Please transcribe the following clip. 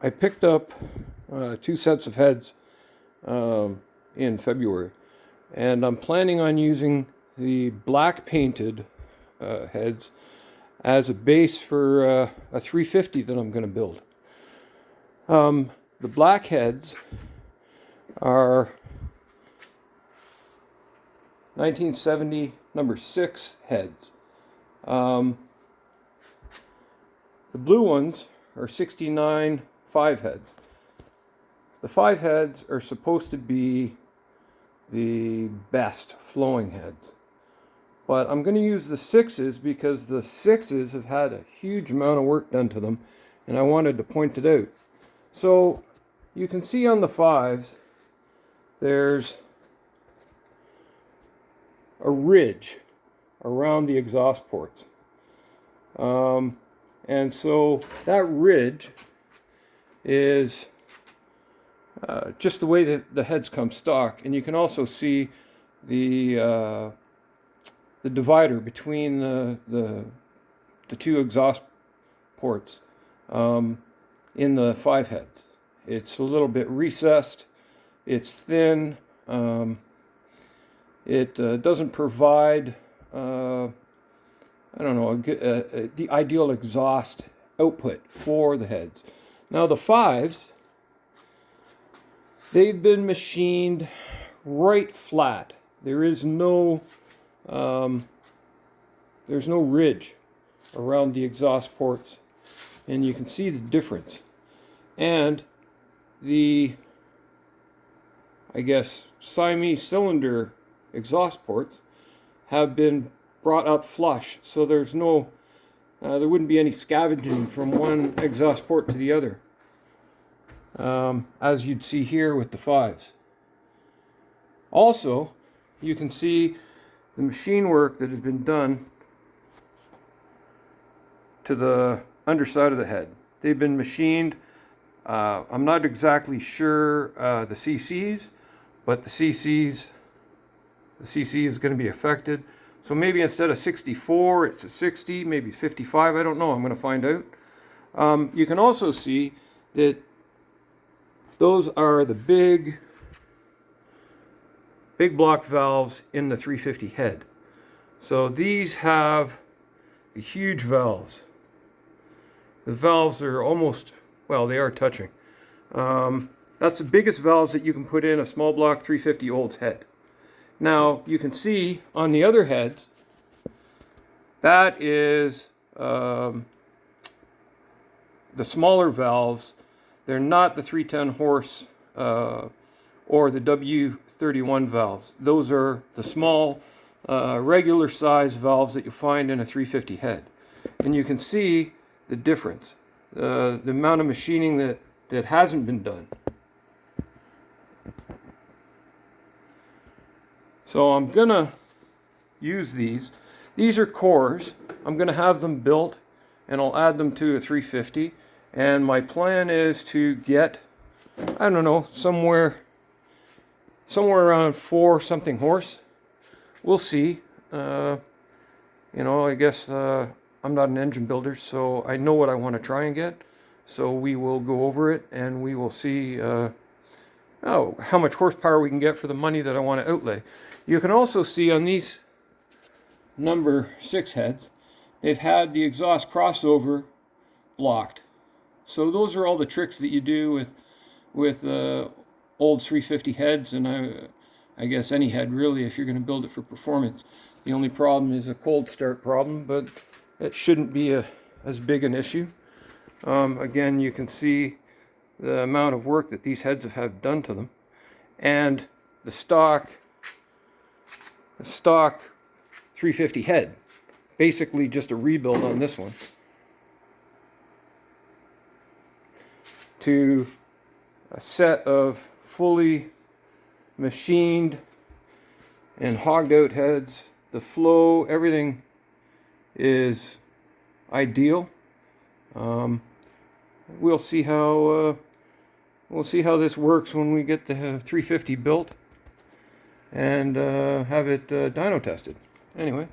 I picked up 2 sets of heads in February, and I'm planning on using the black painted heads as a base for a 350 that I'm going to build. The black heads are 1970 number 6 heads. The blue ones are 69 5 heads. The 5 heads are supposed to be the best flowing heads. But I'm going to use the 6s because the 6s have had a huge amount of work done to them, and I wanted to point it out. So you can see on the 5s, there's a ridge around the exhaust ports. And so that ridge is just the way that the heads come stock. And you can also see the divider between the 2 exhaust ports in the 5 heads. It's a little bit recessed, it's thin, it doesn't provide the ideal exhaust output for the heads. Now the 5s, they've been machined right flat. There is no there's no ridge around the exhaust ports, and you can see the difference. And the, Siamese cylinder exhaust ports have been brought up flush, so there's no there wouldn't be any scavenging from one exhaust port to the other, as you'd see here with the 5s. Also, you can see the machine work that has been done to the underside of the head. They've been machined. I'm not exactly sure the CCs, but the CC is going to be affected. So maybe instead of 64, it's a 60, maybe 55. I don't know. I'm going to find out. You can also see that those are the big block valves in the 350 head. So these have the huge valves. The valves are almost, well, they are touching. That's the biggest valves that you can put in a small block 350 Olds head. Now you can see on the other heads, that is the smaller valves. They're not the 310 horse or the W31 valves. Those are the small, regular size valves that you find in a 350 head. And you can see the difference, the amount of machining that hasn't been done. So I'm gonna use these. These are cores. I'm gonna have them built, and I'll add them to a 350. And my plan is to get, I don't know, somewhere around 4 something horse. We'll see. I guess I'm not an engine builder, so I know what I want to try and get. So we will go over it, and we will see how much horsepower we can get for the money that I want to outlay. You can also see on these number 6 heads, they've had the exhaust crossover blocked. So those are all the tricks that you do with old 350 heads, and I guess any head really, if you're going to build it for performance. The only problem is a cold start problem, but it shouldn't be as big an issue. Again, you can see the amount of work that these heads have done to them, and the stock 350 head, basically just a rebuild on this one to a set of fully machined and hogged out heads. The flow, everything is ideal. We'll see how this works when we get the 350 built and have it dyno tested. Anyway.